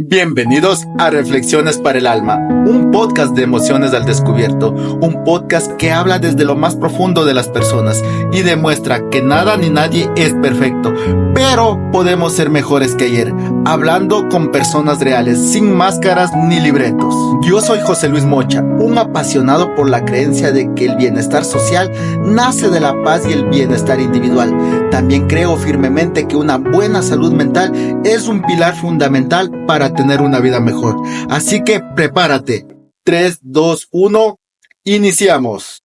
Bienvenidos a Reflexiones para el Alma, un podcast de emociones al descubierto, un podcast que habla desde lo más profundo de las personas y demuestra que nada ni nadie es perfecto, pero podemos ser mejores que ayer, hablando con personas reales, sin máscaras ni libretos. Yo soy José Luis Mocha, un apasionado por la creencia de que el bienestar social nace de la paz y el bienestar individual. También creo firmemente que una buena salud mental es un pilar fundamental para tener una vida mejor. Así que prepárate. 3, 2, 1, iniciamos.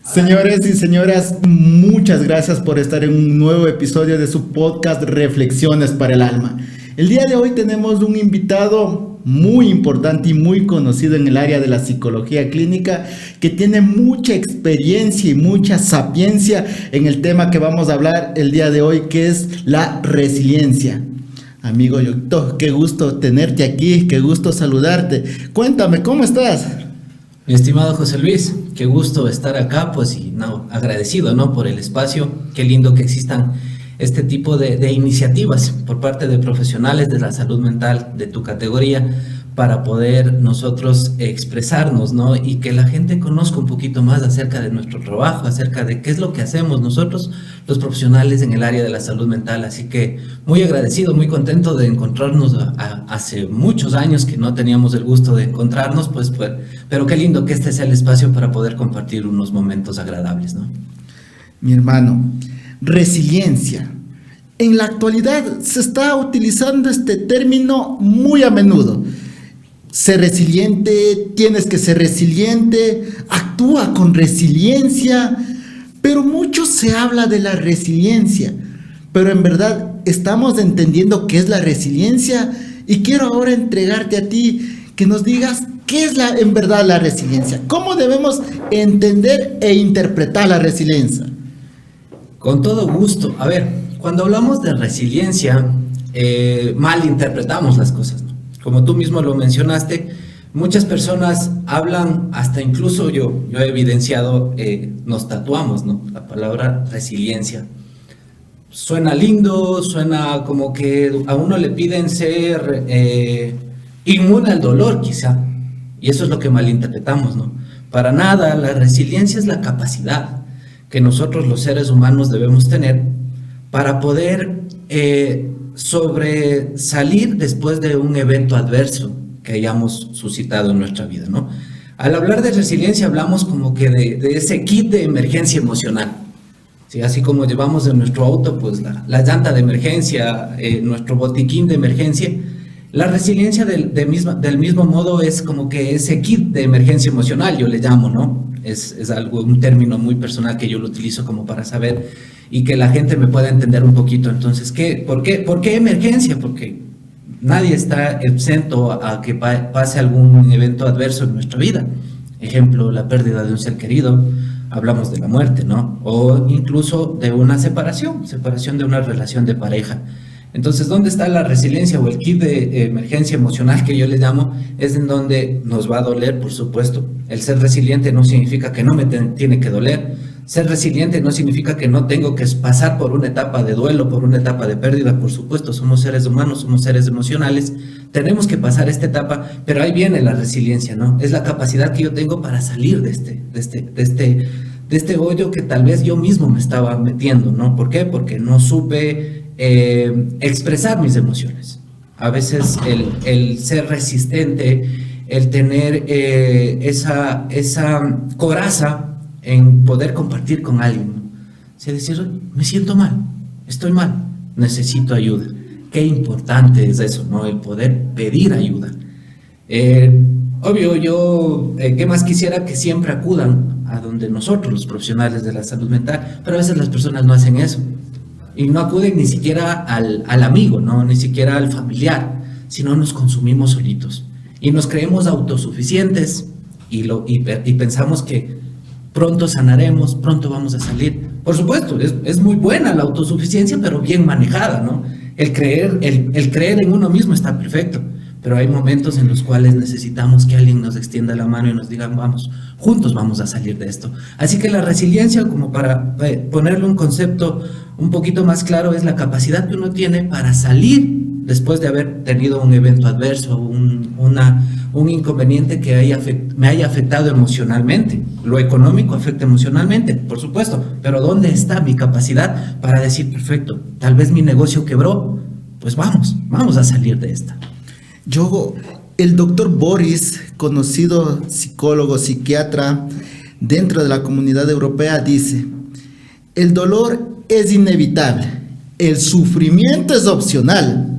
Señores y señoras, muchas gracias por estar en un nuevo episodio de su podcast Reflexiones para el Alma. El día de hoy tenemos un invitado muy importante y muy conocido en el área de la psicología clínica, que tiene mucha experiencia y mucha sapiencia en el tema que vamos a hablar el día de hoy, que es la resiliencia. Amigo Yocto, qué gusto tenerte aquí, qué gusto saludarte. Cuéntame, ¿cómo estás? Mi estimado José Luis, qué gusto estar acá, agradecido, por el espacio. Qué lindo que existan este tipo de iniciativas por parte de profesionales de la salud mental de tu categoría para poder nosotros expresarnos, y que la gente conozca un poquito más acerca de nuestro trabajo, acerca de qué es lo que hacemos nosotros, los profesionales en el área de la salud mental. Así que muy agradecido, muy contento de encontrarnos hace muchos años que no teníamos el gusto de encontrarnos, pero qué lindo que este sea el espacio para poder compartir unos momentos agradables, Mi hermano, resiliencia. En la actualidad se está utilizando este término muy a menudo. Ser resiliente, tienes que ser resiliente, actúa con resiliencia, pero mucho se habla de la resiliencia, pero en verdad estamos entendiendo qué es la resiliencia, y quiero ahora entregarte a ti que nos digas qué es en verdad la resiliencia, cómo debemos entender e interpretar la resiliencia. Con todo gusto. A ver, cuando hablamos de resiliencia, malinterpretamos las cosas, Como tú mismo lo mencionaste, muchas personas hablan, hasta incluso yo he evidenciado, nos tatuamos, la palabra resiliencia. Suena lindo, suena como que a uno le piden ser inmune al dolor, quizá. Y eso es lo que malinterpretamos, Para nada, la resiliencia es la capacidad que nosotros los seres humanos debemos tener para poder sobresalir después de un evento adverso que hayamos suscitado en nuestra vida, Al hablar de resiliencia hablamos como que de ese kit de emergencia emocional, ¿sí? Así como llevamos en nuestro auto la llanta de emergencia, nuestro botiquín de emergencia. La resiliencia del mismo modo es como que ese kit de emergencia emocional, yo le llamo, Es un término muy personal que yo lo utilizo como para saber y que la gente me pueda entender un poquito. Entonces, ¿por qué emergencia? Porque nadie está exento a que pase algún evento adverso en nuestra vida. Ejemplo, la pérdida de un ser querido, hablamos de la muerte, O incluso de una separación de una relación de pareja. Entonces, ¿dónde está la resiliencia o el kit de emergencia emocional que yo le llamo? Es en donde nos va a doler, por supuesto. El ser resiliente no significa que no me tiene que doler. Ser resiliente no significa que no tengo que pasar por una etapa de duelo, por una etapa de pérdida. Por supuesto, somos seres humanos, somos seres emocionales. Tenemos que pasar esta etapa, pero ahí viene la resiliencia, Es la capacidad que yo tengo para salir de este hoyo que tal vez yo mismo me estaba metiendo, ¿Por qué? Porque no supe expresar mis emociones. A veces el ser resistente, el tener esa coraza en poder compartir con alguien, Es decir, me siento mal, estoy mal, necesito ayuda. Qué importante es eso, el poder pedir ayuda. Obvio, yo qué más quisiera que siempre acudan a donde nosotros, los profesionales de la salud mental, pero a veces las personas no hacen eso. Y no acuden ni siquiera al amigo, ni siquiera al familiar, sino nos consumimos solitos. Y nos creemos autosuficientes y pensamos que pronto sanaremos, pronto vamos a salir. Por supuesto, es muy buena la autosuficiencia, pero bien manejada, El creer en uno mismo está perfecto, pero hay momentos en los cuales necesitamos que alguien nos extienda la mano y nos diga, vamos, juntos vamos a salir de esto. Así que la resiliencia, como para ponerle un concepto un poquito más claro, es la capacidad que uno tiene para salir después de haber tenido un evento adverso, un inconveniente que me haya afectado emocionalmente. Lo económico afecta emocionalmente, por supuesto, pero ¿dónde está mi capacidad para decir, perfecto, tal vez mi negocio quebró, pues vamos a salir de esta? El doctor Boris, conocido psicólogo, psiquiatra dentro de la comunidad europea, dice: el dolor es inevitable, el sufrimiento es opcional.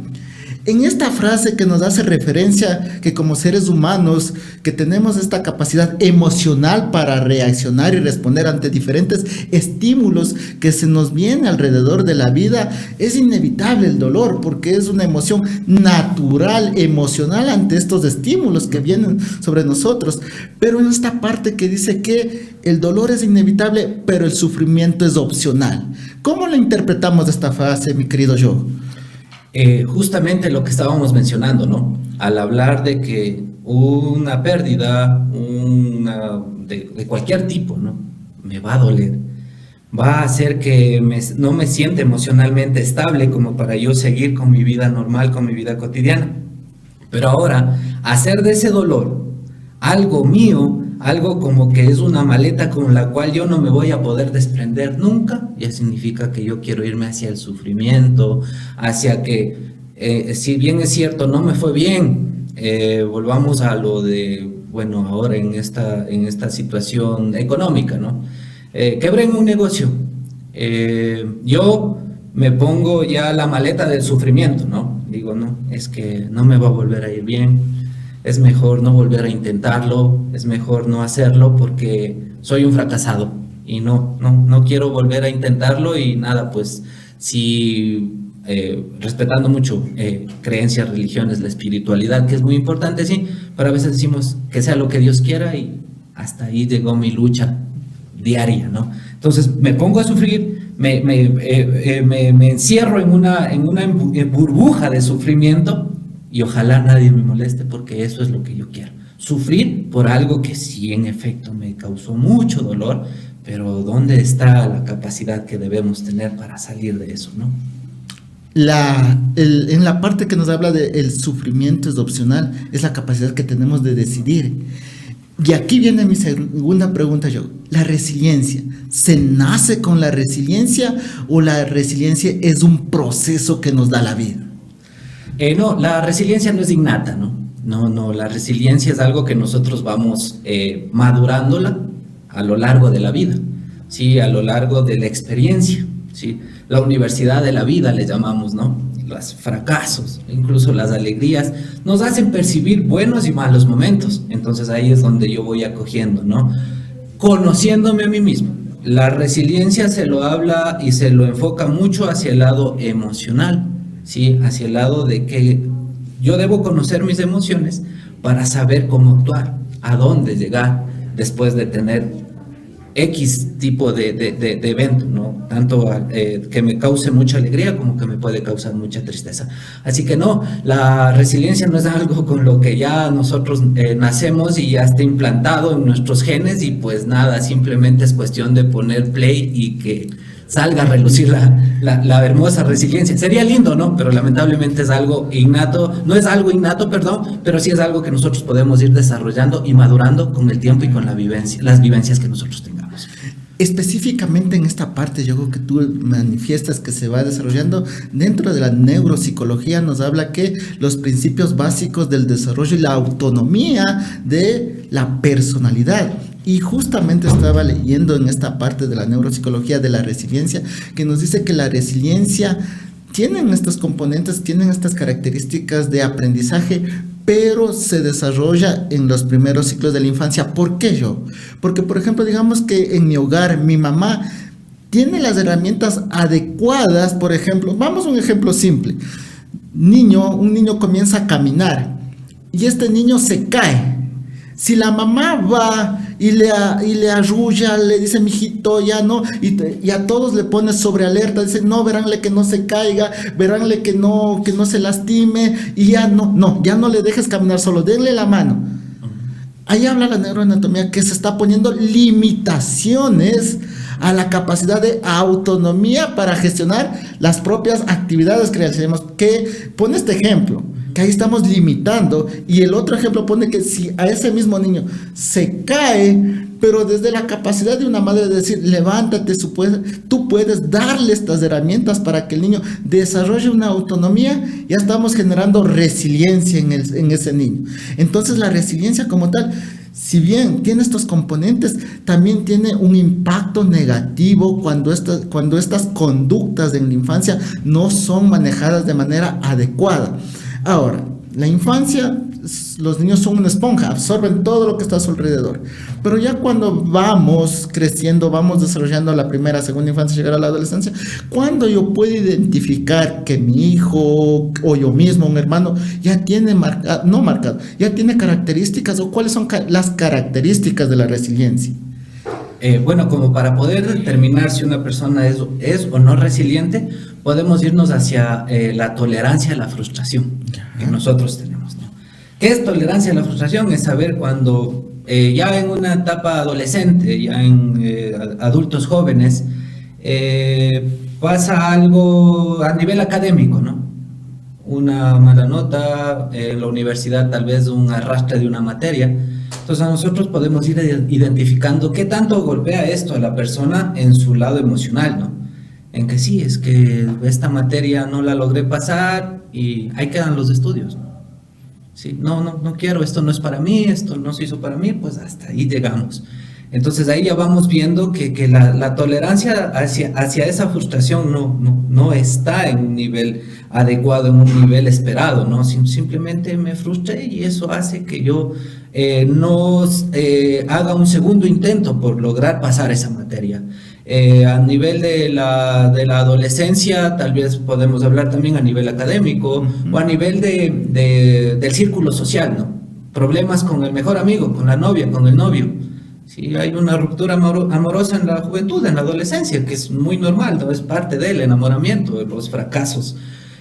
En esta frase que nos hace referencia que como seres humanos que tenemos esta capacidad emocional para reaccionar y responder ante diferentes estímulos que se nos vienen alrededor de la vida, es inevitable el dolor porque es una emoción natural, emocional ante estos estímulos que vienen sobre nosotros. Pero en esta parte que dice que el dolor es inevitable, pero el sufrimiento es opcional. ¿Cómo lo interpretamos esta frase, mi querido yo? Justamente lo que estábamos mencionando, ¿no? Al hablar de que una pérdida, de cualquier tipo, ¿no? Me va a doler, va a hacer que no me sienta emocionalmente estable como para yo seguir con mi vida normal, con mi vida cotidiana. Pero ahora, hacer de ese dolor algo mío, algo como que es una maleta con la cual yo no me voy a poder desprender nunca, ya significa que yo quiero irme hacia el sufrimiento, hacia que, si bien es cierto, no me fue bien, volvamos a lo de, bueno, ahora en esta situación económica, ¿no? Quebré en un negocio, yo me pongo ya la maleta del sufrimiento, ¿no? Digo, no, es que no me va a volver a ir bien. Es mejor no volver a intentarlo, es mejor no hacerlo porque soy un fracasado y no quiero volver a intentarlo y nada, pues sí, respetando mucho creencias, religiones, la espiritualidad, que es muy importante, sí, pero a veces decimos que sea lo que Dios quiera y hasta ahí llegó mi lucha diaria, ¿no? Entonces me pongo a sufrir, me encierro en una burbuja de sufrimiento. Y ojalá nadie me moleste porque eso es lo que yo quiero. Sufrir por algo que sí, en efecto, me causó mucho dolor, pero ¿dónde está la capacidad que debemos tener para salir de eso, no? En la parte que nos habla de el sufrimiento es opcional, es la capacidad que tenemos de decidir. Y aquí viene mi segunda pregunta, yo. La resiliencia, ¿se nace con la resiliencia o la resiliencia es un proceso que nos da la vida? No, la resiliencia no es innata, ¿no? No, la resiliencia es algo que nosotros vamos madurándola a lo largo de la vida, ¿sí? A lo largo de la experiencia, ¿sí? La universidad de la vida le llamamos, ¿no? Los fracasos, incluso las alegrías, nos hacen percibir buenos y malos momentos. Entonces ahí es donde yo voy acogiendo, ¿no? Conociéndome a mí mismo. La resiliencia se lo habla y se lo enfoca mucho hacia el lado emocional, ¿sí? Hacia el lado de que yo debo conocer mis emociones para saber cómo actuar, a dónde llegar después de tener X tipo de evento, ¿no? Tanto que me cause mucha alegría como que me puede causar mucha tristeza. Así que no, la resiliencia no es algo con lo que ya nosotros nacemos y ya está implantado en nuestros genes y pues nada, simplemente es cuestión de poner play y que salga a relucir la hermosa resiliencia. Sería lindo, ¿no? Pero lamentablemente es algo innato, no es algo innato, perdón, pero sí es algo que nosotros podemos ir desarrollando y madurando con el tiempo y con las vivencias que nosotros tengamos. Específicamente en esta parte, yo creo que tú manifiestas que se va desarrollando dentro de la neuropsicología, nos habla que los principios básicos del desarrollo y la autonomía de la personalidad. Y justamente estaba leyendo en esta parte de la neuropsicología de la resiliencia, que nos dice que la resiliencia tienen estos componentes, tienen estas características de aprendizaje, pero se desarrolla en los primeros ciclos de la infancia. ¿Por qué yo? Porque, por ejemplo, digamos que en mi hogar, mi mamá tiene las herramientas adecuadas. Por ejemplo, vamos a un ejemplo simple. Un niño comienza a caminar y este niño se cae. Si la mamá va y le arrulla, le dice, mijito, ya no, y a todos le pone sobre alerta, dice, no, veránle que no se caiga, veránle que no se lastime, y ya no le dejes caminar solo, denle la mano. Ahí habla la neuroanatomía que se está poniendo limitaciones a la capacidad de autonomía para gestionar las propias actividades que realizamos. Que pone este ejemplo, que ahí estamos limitando, y el otro ejemplo pone que si a ese mismo niño se cae, pero desde la capacidad de una madre de decir, levántate, tú puedes darle estas herramientas para que el niño desarrolle una autonomía, ya estamos generando resiliencia en ese niño. Entonces la resiliencia como tal, si bien tiene estos componentes, también tiene un impacto negativo cuando estas conductas en la infancia no son manejadas de manera adecuada. Ahora, la infancia, los niños son una esponja, absorben todo lo que está a su alrededor. Pero ya cuando vamos creciendo, vamos desarrollando la primera, segunda infancia, llegar a la adolescencia, cuando yo puedo identificar que mi hijo o yo mismo, un hermano, ya tiene ya tiene características, o cuáles son las características de la resiliencia. Bueno, como para poder determinar si una persona es o no resiliente, podemos irnos hacia la tolerancia a la frustración que nosotros tenemos, ¿no? ¿Qué es tolerancia a la frustración? Es saber cuando ya en una etapa adolescente, ya en adultos jóvenes, pasa algo a nivel académico, ¿no? Una mala nota, en la universidad tal vez un arrastre de una materia. Entonces nosotros podemos ir identificando qué tanto golpea esto a la persona en su lado emocional, ¿no? En que sí, es que esta materia no la logré pasar y ahí quedan los estudios, ¿no? Sí, no quiero, esto no es para mí, esto no se hizo para mí, pues hasta ahí llegamos. Entonces ahí ya vamos viendo que la tolerancia hacia esa frustración no está en un nivel adecuado, en un nivel esperado, ¿no? Simplemente me frustré y eso hace que yo no haga un segundo intento por lograr pasar esa materia. A nivel de la adolescencia, tal vez podemos hablar también a nivel académico, o a nivel del círculo social, ¿no? Problemas con el mejor amigo, con la novia, con el novio. Sí, hay una ruptura amorosa en la juventud, en la adolescencia, que es muy normal, ¿no? Es parte del enamoramiento, de los fracasos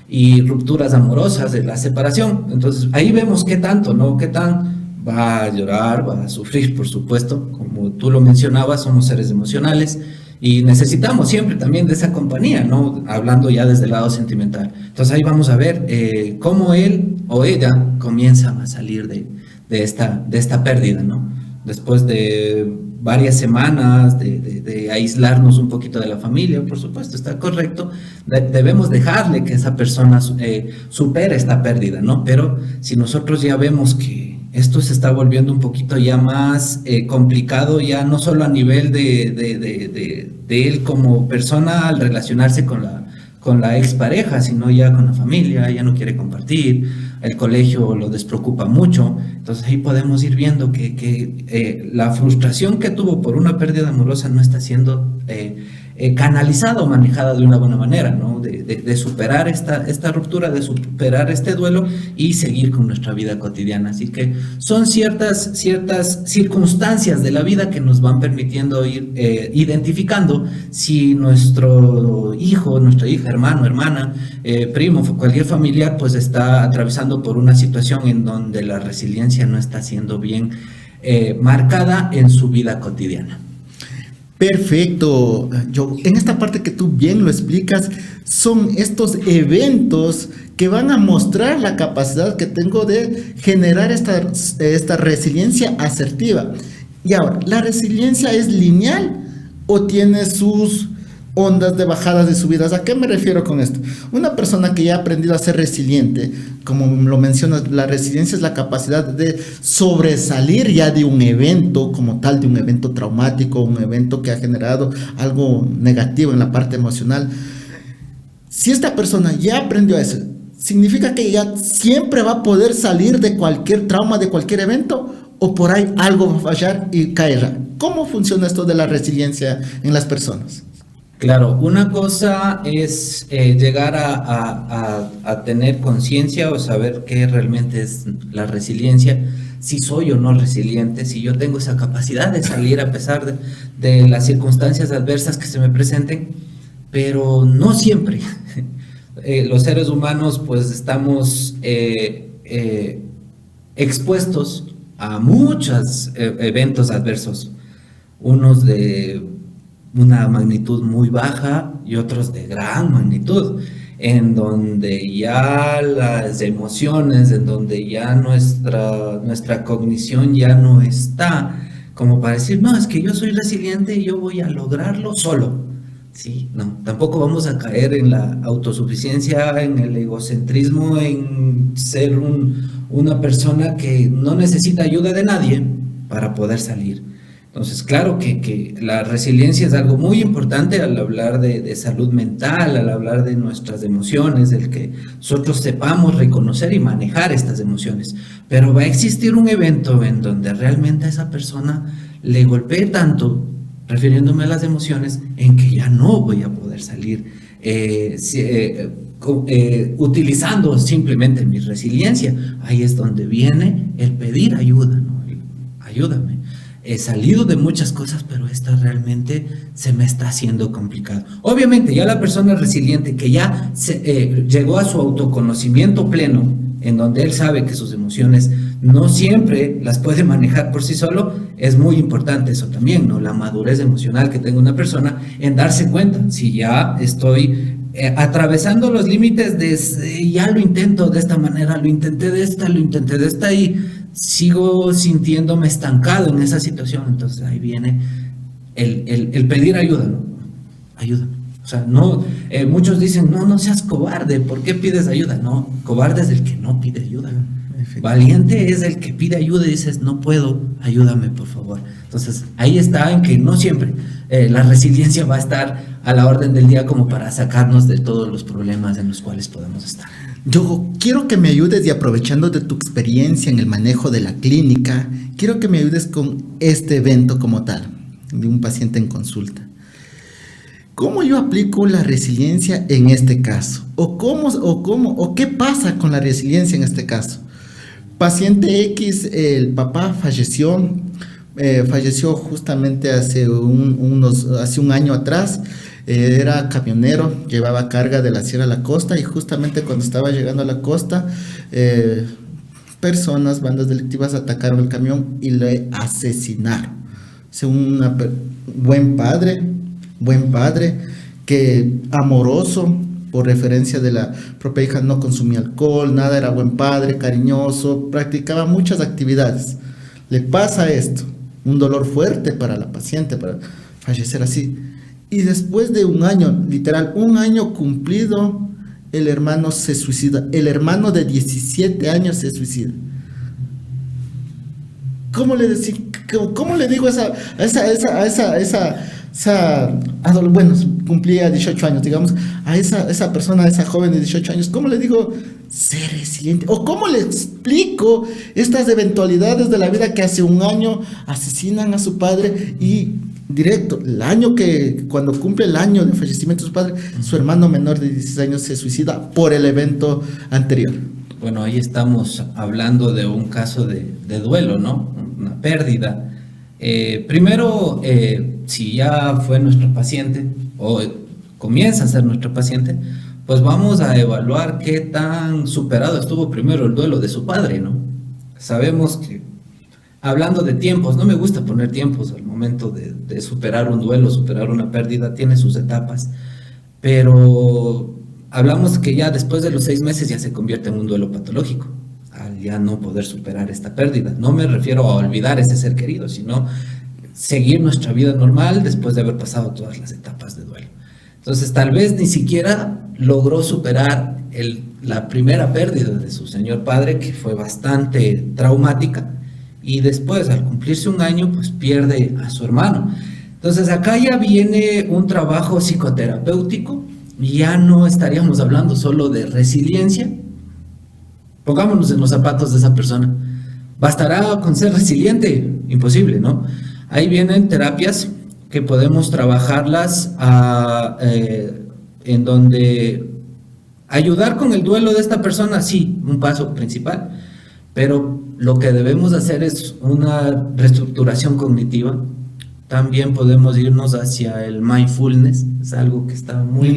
y rupturas amorosas, de la separación. Entonces ahí vemos qué tanto, ¿no? Qué tan va a llorar, va a sufrir, por supuesto. Como tú lo mencionabas, somos seres emocionales y necesitamos siempre también de esa compañía, ¿no? Hablando ya desde el lado sentimental. Entonces ahí vamos a ver cómo él o ella comienza a salir de esta pérdida, ¿no? Después de varias semanas de aislarnos un poquito de la familia, por supuesto, está correcto, debemos dejarle que esa persona supere esta pérdida, ¿no? Pero si nosotros ya vemos que esto se está volviendo un poquito ya más complicado, ya no solo a nivel de él como persona al relacionarse con la expareja, sino ya con la familia, ya no quiere compartir, el colegio lo despreocupa mucho. Entonces ahí podemos ir viendo que la frustración que tuvo por una pérdida amorosa no está siendo canalizada o manejada de una buena manera, ¿no? De superar esta ruptura, de superar este duelo y seguir con nuestra vida cotidiana. Así que son ciertas circunstancias de la vida que nos van permitiendo ir identificando si nuestro hijo, nuestra hija, hermano, hermana, primo, cualquier familiar, pues está atravesando por una situación en donde la resiliencia no está siendo bien marcada en su vida cotidiana. Perfecto, en esta parte que tú bien lo explicas, son estos eventos que van a mostrar la capacidad que tengo de generar esta resiliencia asertiva. Y ahora, ¿la resiliencia es lineal o tiene sus ondas de bajadas y subidas? ¿A qué me refiero con esto? Una persona que ya ha aprendido a ser resiliente, como lo mencionas, la resiliencia es la capacidad de sobresalir ya de un evento como tal, de un evento traumático, un evento que ha generado algo negativo en la parte emocional. Si esta persona ya aprendió eso, ¿significa que ya siempre va a poder salir de cualquier trauma, de cualquier evento? ¿O por ahí algo va a fallar y caerá? ¿Cómo funciona esto de la resiliencia en las personas? Claro, una cosa es llegar a tener conciencia o saber qué realmente es la resiliencia, si soy o no resiliente, si yo tengo esa capacidad de salir a pesar de las circunstancias adversas que se me presenten, pero no siempre. Los seres humanos pues estamos expuestos a muchos eventos adversos, unos de una magnitud muy baja y otros de gran magnitud, en donde ya las emociones, en donde ya nuestra cognición ya no está como para decir, no, es que yo soy resiliente y yo voy a lograrlo solo. Sí, no, tampoco vamos a caer en la autosuficiencia, en el egocentrismo, en ser una persona que no necesita ayuda de nadie para poder salir. Entonces, claro que la resiliencia es algo muy importante al hablar de salud mental, al hablar de nuestras emociones, el que nosotros sepamos reconocer y manejar estas emociones. Pero va a existir un evento en donde realmente a esa persona le golpee tanto, refiriéndome a las emociones, en que ya no voy a poder salir utilizando simplemente mi resiliencia. Ahí es donde viene el pedir ayuda, ¿no? Ayúdame. He salido de muchas cosas, pero esta realmente se me está haciendo complicado. Obviamente, ya la persona resiliente que ya llegó a su autoconocimiento pleno, en donde él sabe que sus emociones no siempre las puede manejar por sí solo, es muy importante eso también, ¿no? La madurez emocional que tenga una persona en darse cuenta, si ya estoy atravesando los límites de ya lo intento de esta manera, lo intenté de esta y sigo sintiéndome estancado en esa situación. Entonces ahí viene el pedir ayuda, ¿no? Ayuda. O sea, no, muchos dicen, no seas cobarde, ¿por qué pides ayuda? No, cobarde es el que no pide ayuda. Valiente es el que pide ayuda y dices, no puedo, ayúdame por favor. Entonces ahí está en que no siempre la resiliencia va a estar a la orden del día como para sacarnos de todos los problemas en los cuales podemos estar. Yo quiero que me ayudes, y aprovechando de tu experiencia en el manejo de la clínica, quiero que me ayudes con este evento como tal, de un paciente en consulta. ¿Cómo yo aplico la resiliencia en este caso? ¿O qué pasa con la resiliencia en este caso? Paciente X, el papá falleció justamente hace un año atrás. Era camionero, llevaba carga de la sierra a la costa, y justamente cuando estaba llegando a la costa, bandas delictivas atacaron el camión y le asesinaron. Buen padre, que amoroso, por referencia de la propia hija, no consumía alcohol, nada, era buen padre, cariñoso, practicaba muchas actividades. Le pasa esto, un dolor fuerte para la paciente, para fallecer así. Y después de un año, literal, un año cumplido, el hermano se suicida. El hermano de 17 años se suicida. ¿Cómo le digo bueno, cumplía 18 años, digamos, a esa persona, a esa joven de 18 años, ¿cómo le digo ser resiliente? ¿O cómo le explico estas eventualidades de la vida, que hace un año asesinan a su padre y directo, cuando cumple el año de fallecimiento de su padre, su hermano menor de 16 años se suicida por el evento anterior? Bueno, ahí estamos hablando de un caso de duelo, ¿no? Una pérdida. Primero, si ya fue nuestro paciente o comienza a ser nuestro paciente, pues vamos a evaluar qué tan superado estuvo primero el duelo de su padre, ¿no? Sabemos que, hablando de tiempos, no me gusta poner tiempos al momento de superar un duelo, superar una pérdida, tiene sus etapas, pero hablamos que ya después de los 6 meses ya se convierte en un duelo patológico, al ya no poder superar esta pérdida. No me refiero a olvidar ese ser querido, sino seguir nuestra vida normal después de haber pasado todas las etapas de duelo. Entonces, tal vez ni siquiera logró superar la primera pérdida de su señor padre, que fue bastante traumática, y después, al cumplirse un año, pues pierde a su hermano. Entonces, acá ya viene un trabajo psicoterapéutico, y ya no estaríamos hablando solo de resiliencia. Pongámonos en los zapatos de esa persona. ¿Bastará con ser resiliente? Imposible, ¿no? Ahí vienen terapias que podemos trabajarlas en donde ayudar con el duelo de esta persona, sí, un paso principal, pero lo que debemos hacer es una reestructuración cognitiva. También podemos irnos hacia el mindfulness, es algo que está muy...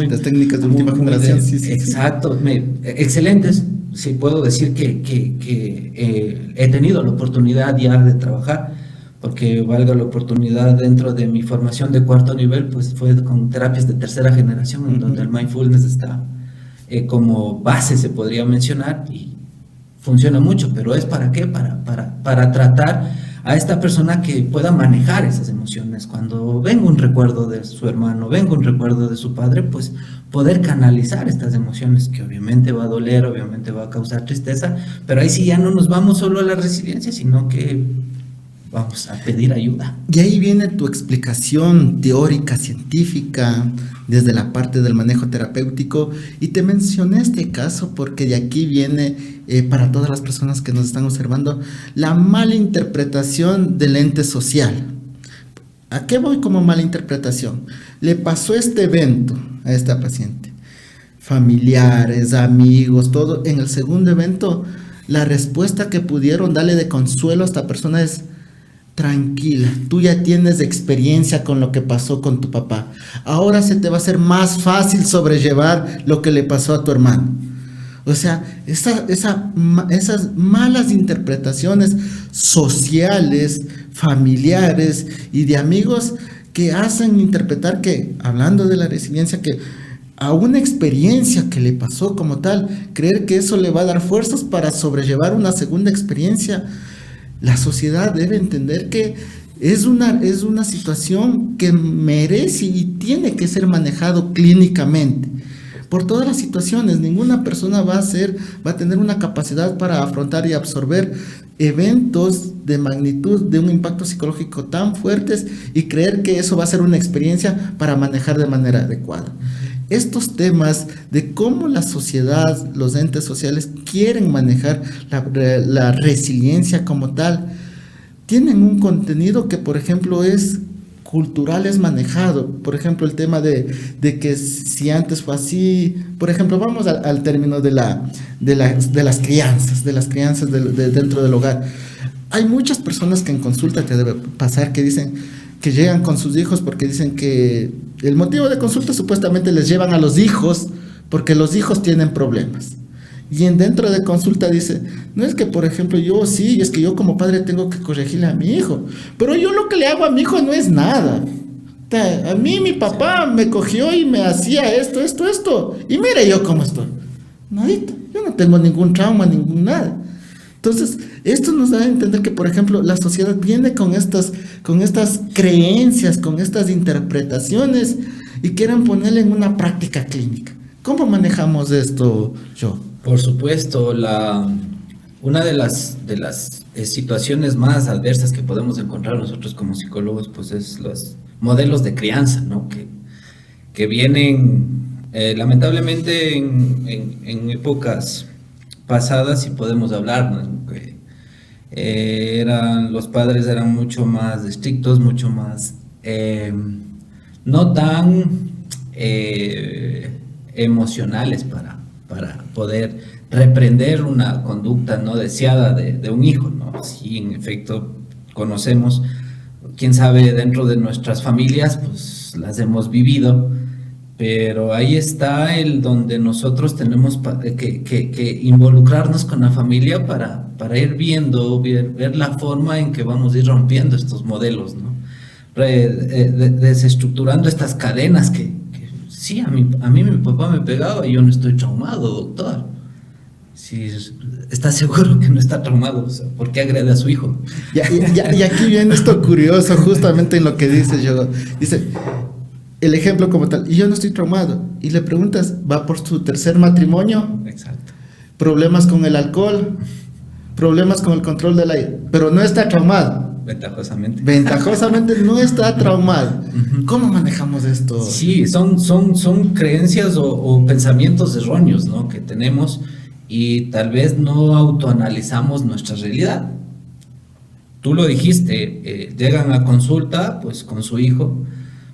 Las técnicas de última generación. Sí, exacto, excelentes. Sí, puedo decir que he tenido la oportunidad ya de trabajar, porque valga la oportunidad, dentro de mi formación de cuarto nivel, pues fue con terapias de tercera generación, en donde el mindfulness está como base, se podría mencionar, y funciona mucho, pero ¿es para qué? Para tratar a esta persona que pueda manejar esas emociones. Cuando venga un recuerdo de su hermano, venga un recuerdo de su padre, pues poder canalizar estas emociones, que obviamente va a doler, obviamente va a causar tristeza, pero ahí sí ya no nos vamos solo a la resiliencia, sino que vamos a pedir ayuda. Y ahí viene tu explicación teórica, científica, desde la parte del manejo terapéutico. Y te mencioné este caso porque de aquí viene, para todas las personas que nos están observando, la mala interpretación del ente social. ¿A qué voy como mala interpretación? Le pasó este evento a esta paciente. Familiares, amigos, todo. En el segundo evento, la respuesta que pudieron darle de consuelo a esta persona es: tranquila, tú ya tienes experiencia con lo que pasó con tu papá. Ahora se te va a hacer más fácil sobrellevar lo que le pasó a tu hermano. O sea, esas malas interpretaciones sociales, familiares y de amigos que hacen interpretar que, hablando de la resiliencia, que a una experiencia que le pasó como tal, creer que eso le va a dar fuerzas para sobrellevar una segunda experiencia. La sociedad debe entender que es una situación que merece y tiene que ser manejado clínicamente. Por todas las situaciones, ninguna persona va a tener una capacidad para afrontar y absorber eventos de magnitud, de un impacto psicológico tan fuertes, y creer que eso va a ser una experiencia para manejar de manera adecuada. Estos temas de cómo la sociedad, los entes sociales quieren manejar la resiliencia como tal, tienen un contenido que, por ejemplo, es cultural, es manejado. Por ejemplo, el tema de que si antes fue así, por ejemplo, vamos al término de las crianzas dentro del hogar. Hay muchas personas que en consulta te debe pasar que dicen que llegan con sus hijos porque dicen que el motivo de consulta supuestamente les llevan a los hijos porque los hijos tienen problemas. Y dentro de consulta dice, no es que, por ejemplo, es que yo como padre tengo que corregirle a mi hijo, pero yo lo que le hago a mi hijo no es nada. A mí mi papá me cogió y me hacía esto, y mire yo cómo estoy. Nadita, yo no tengo ningún trauma, ningún nada. Entonces, esto nos da a entender que, por ejemplo, la sociedad viene con estas creencias, con estas interpretaciones, y quieren ponerle en una práctica clínica. ¿Cómo manejamos esto, Jo? Por supuesto, una de las situaciones más adversas que podemos encontrar nosotros como psicólogos, pues es los modelos de crianza, ¿no? Que vienen lamentablemente en épocas pasadas, si podemos hablar, ¿no? Que los padres eran mucho más estrictos, mucho más no tan emocionales para poder reprender una conducta no deseada de un hijo, ¿no? Sí, en efecto, conocemos, quién sabe, dentro de nuestras familias, pues las hemos vivido, pero ahí está el donde nosotros tenemos que involucrarnos con la familia para ir viendo, ver la forma en que vamos a ir rompiendo estos modelos, ¿no? Desestructurando estas cadenas que sí, a mí mi papá me pegaba y yo no estoy traumado, doctor. Sí, ¿está seguro que no está traumado? O sea, ¿por qué agrede a su hijo? Y aquí viene esto curioso, justamente en lo que dice yo. Dice, el ejemplo como tal, y yo no estoy traumado. Y le preguntas, ¿va por su tercer matrimonio? Exacto. Problemas con el alcohol, problemas con el control del aire, pero no está traumado. Ventajosamente no está traumado. Uh-huh. ¿Cómo manejamos esto? Sí, son creencias o pensamientos erróneos, ¿no? Que tenemos, y tal vez no autoanalizamos nuestra realidad. Tú lo dijiste, llegan a consulta pues con su hijo,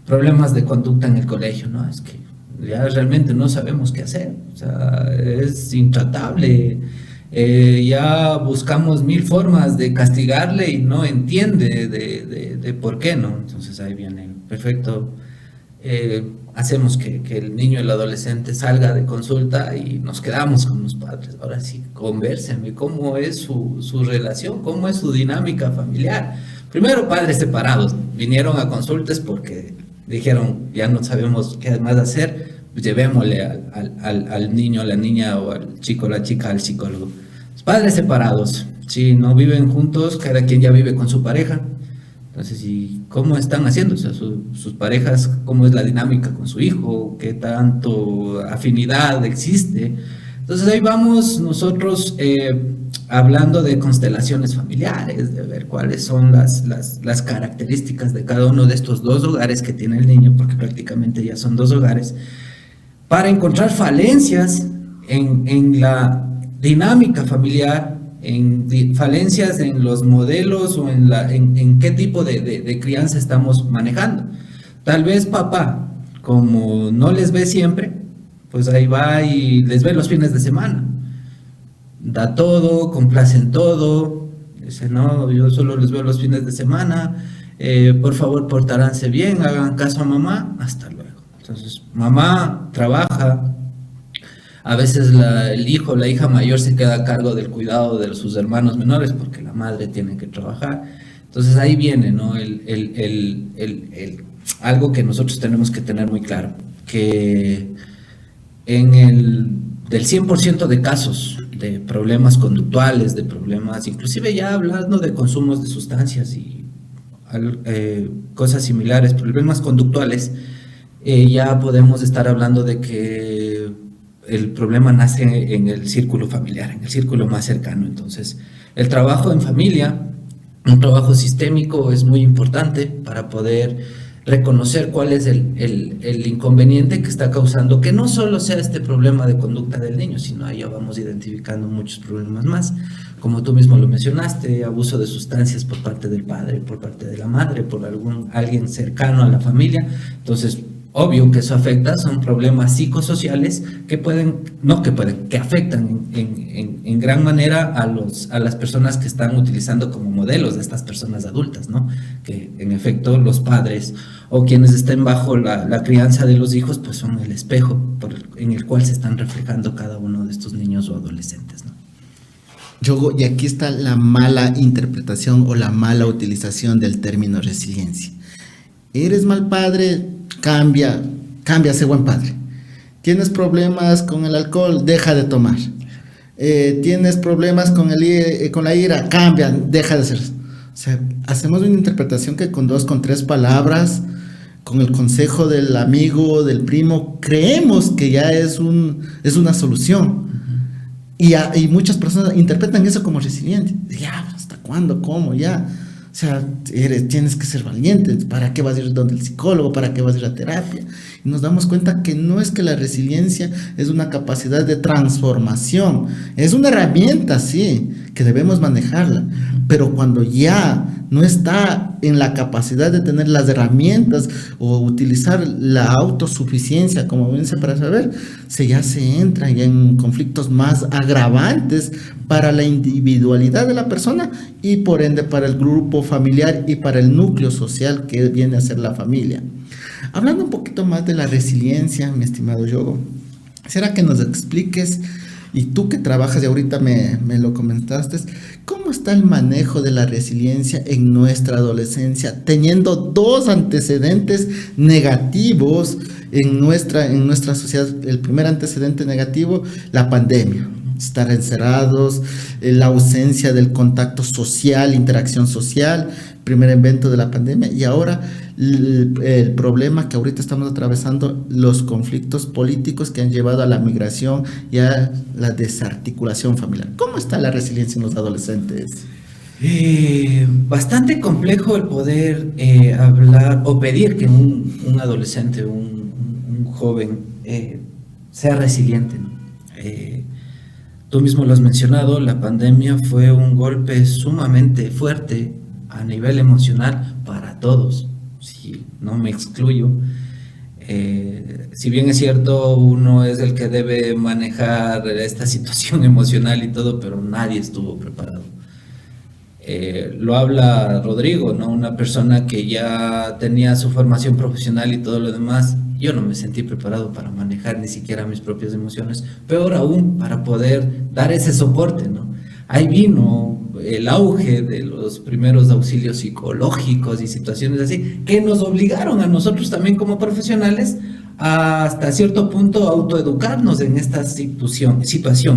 problemas de conducta en el colegio, ¿no? Es que ya realmente no sabemos qué hacer, o sea, es intratable. Ya buscamos 1000 formas de castigarle y no entiende de por qué, ¿no? Entonces ahí viene, perfecto, hacemos que el niño, el adolescente salga de consulta y nos quedamos con los padres. Ahora sí, convérsenme, ¿cómo es su relación? ¿Cómo es su dinámica familiar? Primero, padres separados, vinieron a consultas porque dijeron, ya no sabemos qué más hacer, pues llevémosle al niño, a la niña o al chico, la chica al psicólogo. Los padres separados, si no viven juntos, cada quien ya vive con su pareja. Entonces, ¿y cómo están haciendo? O sea, sus parejas, ¿cómo es la dinámica con su hijo? ¿Qué tanto afinidad existe? Entonces ahí vamos nosotros hablando de constelaciones familiares, de ver cuáles son las características de cada uno de estos dos hogares que tiene el niño, porque prácticamente ya son dos hogares, para encontrar falencias en la dinámica familiar, falencias en los modelos o en qué tipo de crianza estamos manejando. Tal vez papá, como no les ve siempre, pues ahí va y les ve los fines de semana. Da todo, complace en todo. Dice, no, yo solo les veo los fines de semana. Por favor, portaránse bien, hagan caso a mamá. Hasta luego. Entonces, mamá trabaja. A veces el hijo o la hija mayor se queda a cargo del cuidado de sus hermanos menores porque la madre tiene que trabajar. Entonces ahí viene, ¿no? Algo que nosotros tenemos que tener muy claro, que del 100% de casos de problemas conductuales, de problemas, inclusive ya hablando de consumos de sustancias y cosas similares, problemas conductuales, ya podemos estar hablando de que el problema nace en el círculo familiar, en el círculo más cercano. Entonces, el trabajo en familia, un trabajo sistémico, es muy importante para poder reconocer cuál es el inconveniente que está causando, que no solo sea este problema de conducta del niño, sino ahí ya vamos identificando muchos problemas más, como tú mismo lo mencionaste, abuso de sustancias por parte del padre, por parte de la madre, por alguien cercano a la familia. Entonces, obvio que eso afecta, son problemas psicosociales que afectan en gran manera a las personas que están utilizando como modelos de estas personas adultas, ¿no? Que en efecto los padres o quienes estén bajo la crianza de los hijos, pues son el espejo en el cual se están reflejando cada uno de estos niños o adolescentes, ¿no? Yogo, y aquí está la mala interpretación o la mala utilización del término resiliencia. Eres mal padre, cambia, sé buen padre. Tienes problemas con el alcohol, deja de tomar. Tienes problemas con la ira, cambia, deja de hacer. O sea, hacemos una interpretación que con 2, con 3 palabras, con el consejo del amigo, del primo, creemos que ya es una solución. Y muchas personas interpretan eso como resiliente. Ya, ¿hasta cuándo? ¿Cómo? Ya. O sea, tienes que ser valiente. ¿Para qué vas a ir donde el psicólogo? ¿Para qué vas a ir a terapia? Y nos damos cuenta que no es que la resiliencia es una capacidad de transformación. Es una herramienta, sí, que debemos manejarla. Pero cuando ya no está en la capacidad de tener las herramientas o utilizar la autosuficiencia como evidencia para saber, ya se entra ya en conflictos más agravantes para la individualidad de la persona y por ende para el grupo familiar y para el núcleo social que viene a ser la familia. Hablando un poquito más de la resiliencia, mi estimado Yogo, ¿será que nos expliques, y tú que trabajas y ahorita me lo comentaste, cómo está el manejo de la resiliencia en nuestra adolescencia, teniendo 2 antecedentes negativos en nuestra sociedad? El primer antecedente negativo, la pandemia. Estar encerrados, la ausencia del contacto social, interacción social, primer evento de la pandemia, y ahora el problema que ahorita estamos atravesando, los conflictos políticos que han llevado a la migración y a la desarticulación familiar. ¿Cómo está la resiliencia en los adolescentes? Bastante complejo el poder hablar o pedir que un adolescente, un joven sea resiliente, ¿no? Tú mismo lo has mencionado, la pandemia fue un golpe sumamente fuerte a nivel emocional para todos, si no me excluyo. Si bien es cierto, uno es el que debe manejar esta situación emocional y todo, pero nadie estuvo preparado. Lo habla Rodrigo, ¿no? Una persona que ya tenía su formación profesional y todo lo demás. Yo no me sentí preparado para manejar ni siquiera mis propias emociones, peor aún para poder dar ese soporte, ¿no? ahí vino el auge de los primeros auxilios psicológicos y situaciones así, que nos obligaron a nosotros también como profesionales a, hasta cierto punto, autoeducarnos en esta situación,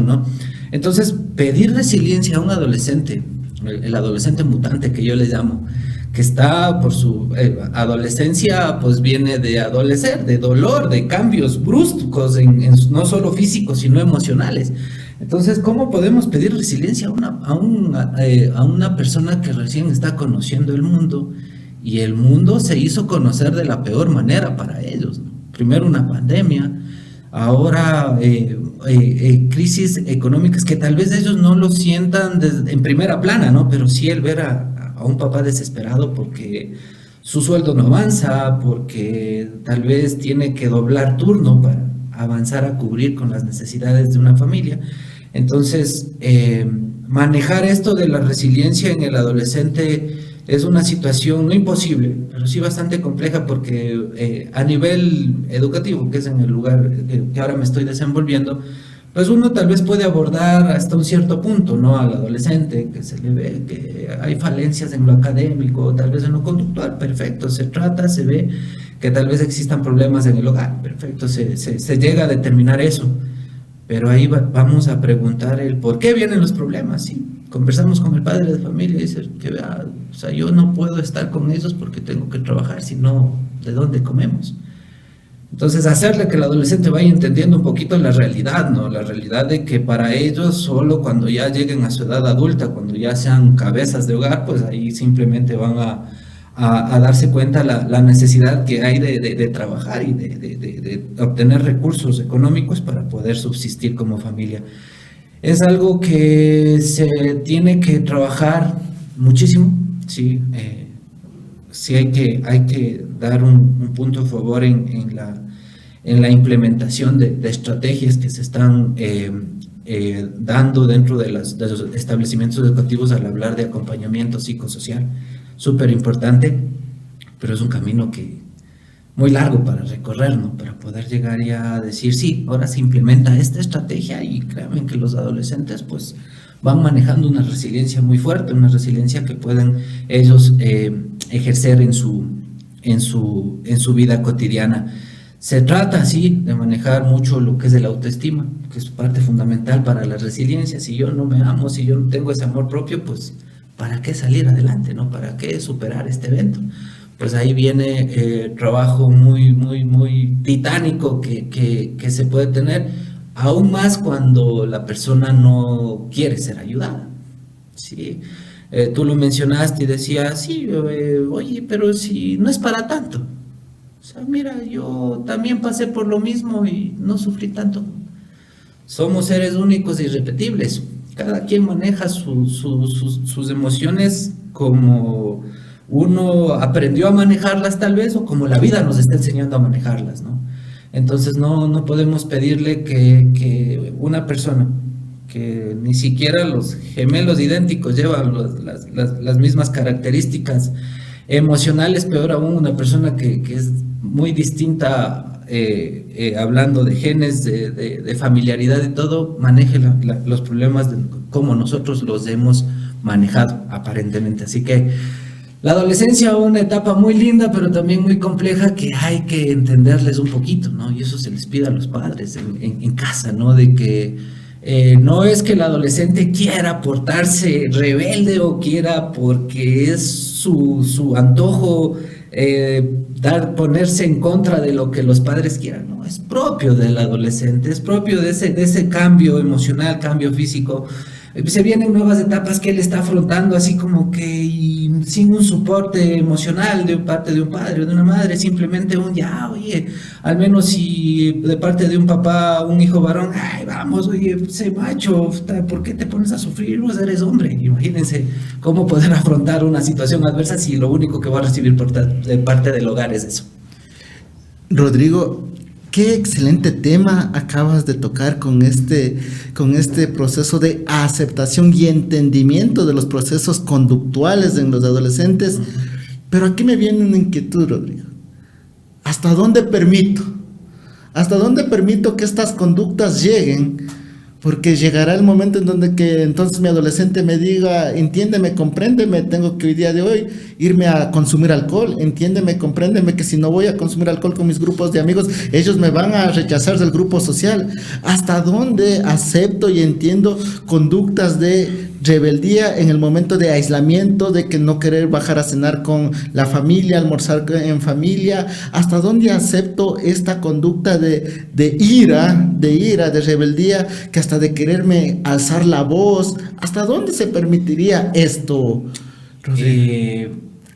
¿no? Entonces, pedir resiliencia a un adolescente, el adolescente mutante que yo le llamo, que está por su adolescencia, pues viene de adolecer, de dolor, de cambios bruscos, no solo físicos, sino emocionales. Entonces, ¿cómo podemos pedir resiliencia a una persona que recién está conociendo el mundo? Y el mundo se hizo conocer de la peor manera para ellos, ¿no? Primero una pandemia, ahora crisis económicas que tal vez ellos no lo sientan en primera plana, ¿no? Pero sí el ver a un papá desesperado porque su sueldo no avanza, porque tal vez tiene que doblar turno para avanzar a cubrir con las necesidades de una familia. Entonces, manejar esto de la resiliencia en el adolescente es una situación no imposible, pero sí bastante compleja porque a nivel educativo, que es en el lugar que ahora me estoy desenvolviendo, pues uno tal vez puede abordar hasta un cierto punto, ¿no? Al adolescente, que se le ve que hay falencias en lo académico, tal vez en lo conductual, perfecto, se trata, se ve que tal vez existan problemas en el hogar, perfecto, se llega a determinar eso, pero ahí vamos a preguntar el por qué vienen los problemas, ¿sí? Conversamos con el padre de familia y dice que vea, o sea, yo no puedo estar con ellos porque tengo que trabajar, sino ¿de dónde comemos? Entonces, hacerle que el adolescente vaya entendiendo un poquito la realidad, ¿no? La realidad de que para ellos, solo cuando ya lleguen a su edad adulta, cuando ya sean cabezas de hogar, pues ahí simplemente van a darse cuenta la necesidad que hay de trabajar y de obtener recursos económicos para poder subsistir como familia. Es algo que se tiene que trabajar muchísimo, sí. Sí hay que dar un punto a favor en la implementación de estrategias que se están dando dentro de los establecimientos educativos al hablar de acompañamiento psicosocial, súper importante, pero es un camino muy largo para recorrer, ¿no? Para poder llegar ya a decir, sí, ahora se implementa esta estrategia y créanme que los adolescentes pues van manejando una resiliencia muy fuerte, una resiliencia que pueden ellos ejercer en su vida cotidiana. Se trata, sí, de manejar mucho lo que es el autoestima, que es parte fundamental para la resiliencia. Si yo no me amo, si yo no tengo ese amor propio, pues ¿para qué salir adelante, no? ¿Para qué superar este evento? Pues ahí viene trabajo muy, muy, muy titánico que se puede tener, aún más cuando la persona no quiere ser ayudada, ¿sí? Tú lo mencionaste y decías, sí, oye, pero si no es para tanto. O sea, mira, yo también pasé por lo mismo y no sufrí tanto. Somos seres únicos e irrepetibles. Cada quien maneja sus emociones como uno aprendió a manejarlas tal vez, o como la vida nos está enseñando a manejarlas, ¿no? Entonces no podemos pedirle que una persona que ni siquiera los gemelos idénticos llevan las mismas características emocionales, peor aún una persona que es muy distinta, hablando de genes, de familiaridad y todo, maneje los problemas como nosotros los hemos manejado aparentemente. Así que la adolescencia es una etapa muy linda, pero también muy compleja, que hay que entenderles un poquito, ¿no? Y eso se les pide a los padres en casa, ¿no? De que no es que el adolescente quiera portarse rebelde o quiera, porque es su antojo, ponerse en contra de lo que los padres quieran, ¿no? Es propio del adolescente, es propio de ese cambio emocional, cambio físico. Se vienen nuevas etapas que él está afrontando así como que sin un soporte emocional de parte de un padre o de una madre, simplemente oye, al menos si de parte de un papá, un hijo varón, ay, vamos, oye, sé macho, ¿por qué te pones a sufrir? Vos eres hombre. Imagínense cómo poder afrontar una situación adversa si lo único que va a recibir de parte del hogar es eso. Rodrigo, qué excelente tema acabas de tocar con este proceso de aceptación y entendimiento de los procesos conductuales en los adolescentes. Pero aquí me viene una inquietud, Rodrigo. ¿Hasta dónde permito que estas conductas lleguen Porque llegará el momento en donde que entonces mi adolescente me diga, entiéndeme, compréndeme, tengo que hoy día de hoy irme a consumir alcohol, entiéndeme, compréndeme que si no voy a consumir alcohol con mis grupos de amigos, ellos me van a rechazar del grupo social. ¿Hasta dónde acepto y entiendo conductas de rebeldía en el momento de aislamiento, de que no querer bajar a cenar con la familia, almorzar en familia? ¿Hasta dónde acepto esta conducta de ira, de rebeldía, que hasta de quererme alzar la voz? ¿Hasta dónde se permitiría esto, Rodrigo?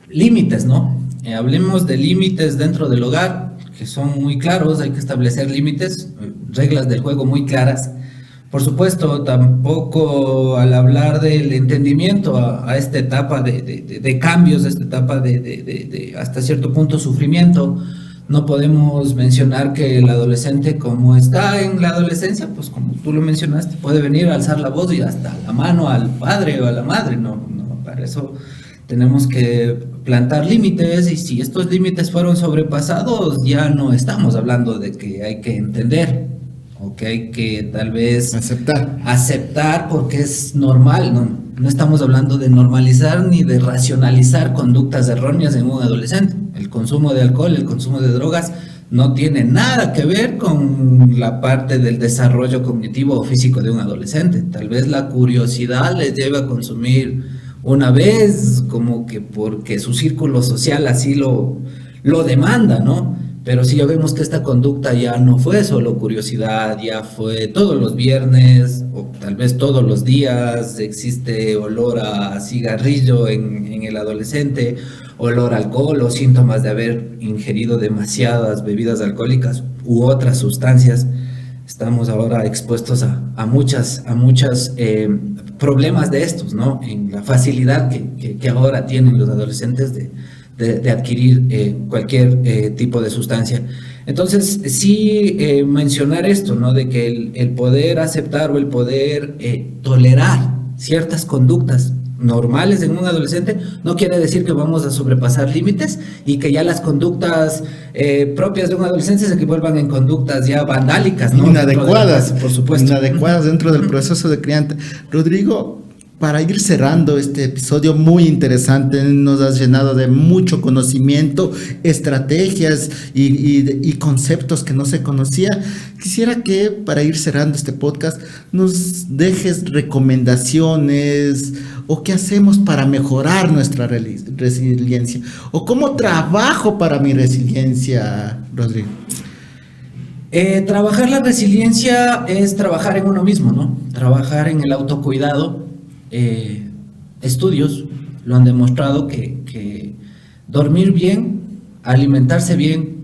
Límites, ¿no? Hablemos de límites dentro del hogar, que son muy claros, hay que establecer límites, reglas del juego muy claras. Por supuesto, tampoco al hablar del entendimiento a esta etapa de cambios, a esta etapa de hasta cierto punto sufrimiento, no podemos mencionar que el adolescente, como está en la adolescencia, pues como tú lo mencionaste, puede venir a alzar la voz y hasta la mano al padre o a la madre. No, para eso tenemos que plantar límites, y si estos límites fueron sobrepasados, ya no estamos hablando de que hay que entender, o que hay que tal vez aceptar porque es normal. No estamos hablando de normalizar ni de racionalizar conductas erróneas en un adolescente. El consumo de alcohol, el consumo de drogas no tiene nada que ver con la parte del desarrollo cognitivo o físico de un adolescente. Tal vez la curiosidad les lleva a consumir una vez, como que porque su círculo social así lo demanda, ¿no? Pero si ya vemos que esta conducta ya no fue solo curiosidad, ya fue todos los viernes o tal vez todos los días, existe olor a cigarrillo en el adolescente, olor a alcohol o síntomas de haber ingerido demasiadas bebidas alcohólicas u otras sustancias, estamos ahora expuestos a muchas problemas de estos, ¿no? En la facilidad que ahora tienen los adolescentes de adquirir cualquier tipo de sustancia. Entonces, sí mencionar esto, ¿no? De que el poder aceptar o el poder tolerar ciertas conductas normales en un adolescente no quiere decir que vamos a sobrepasar límites y que ya las conductas propias de un adolescente se vuelvan en conductas ya vandálicas, ¿no? Inadecuadas, por supuesto. Inadecuadas dentro del proceso de crianza. Rodrigo, para ir cerrando este episodio muy interesante, nos has llenado de mucho conocimiento, estrategias y conceptos que no se conocía. Quisiera que para ir cerrando este podcast nos dejes recomendaciones o qué hacemos para mejorar nuestra resiliencia o cómo trabajo para mi resiliencia, Rodrigo. Trabajar la resiliencia es trabajar en uno mismo, ¿no? Trabajar en el autocuidado. Estudios lo han demostrado que dormir bien, alimentarse bien,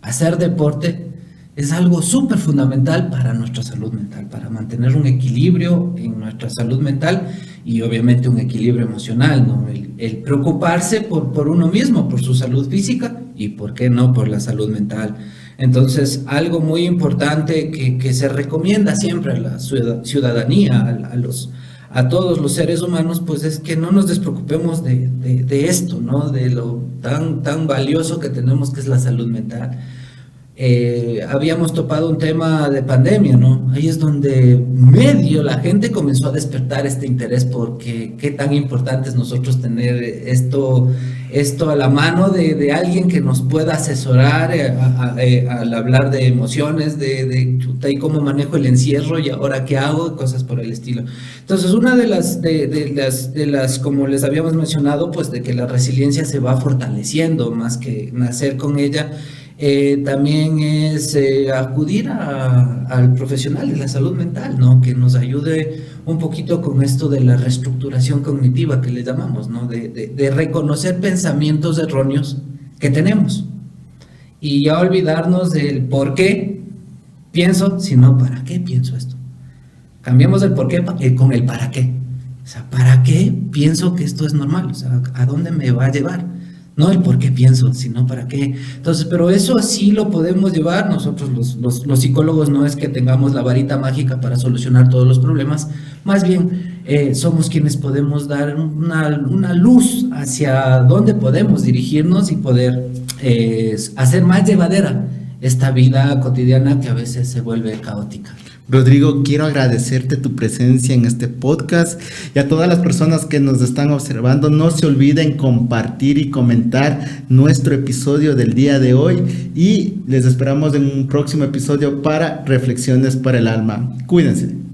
hacer deporte es algo súper fundamental para nuestra salud mental, para mantener un equilibrio en nuestra salud mental y obviamente un equilibrio emocional, ¿no? El preocuparse por uno mismo, por su salud física y por qué no por la salud mental. Entonces, algo muy importante que se recomienda siempre a la ciudadanía, a todos los seres humanos, pues es que no nos despreocupemos de esto, ¿no? De lo tan valioso que tenemos, que es la salud mental. Habíamos topado un tema de pandemia, ¿no? Ahí es donde la gente comenzó a despertar este interés porque qué tan importante es nosotros tener esto a la mano de alguien que nos pueda asesorar al hablar de emociones, de chuta, y cómo manejo el encierro y ahora qué hago, cosas por el estilo. Entonces, una de las, como les habíamos mencionado, pues de que la resiliencia se va fortaleciendo más que nacer con ella. También es acudir al profesional de la salud mental, ¿no? Que nos ayude un poquito con esto de la reestructuración cognitiva que le llamamos, ¿no? De reconocer pensamientos erróneos que tenemos y ya olvidarnos del por qué pienso, sino para qué pienso esto. Cambiamos el por qué con el para qué. O sea, ¿para qué pienso que esto es normal? O sea, ¿a dónde me va a llevar? No el por qué pienso, sino para qué. Entonces, pero eso sí lo podemos llevar. Nosotros los psicólogos no es que tengamos la varita mágica para solucionar todos los problemas, más bien somos quienes podemos dar una luz hacia dónde podemos dirigirnos y poder hacer más llevadera esta vida cotidiana que a veces se vuelve caótica. Rodrigo, quiero agradecerte tu presencia en este podcast y a todas las personas que nos están observando, no se olviden compartir y comentar nuestro episodio del día de hoy y les esperamos en un próximo episodio para Reflexiones para el Alma. Cuídense.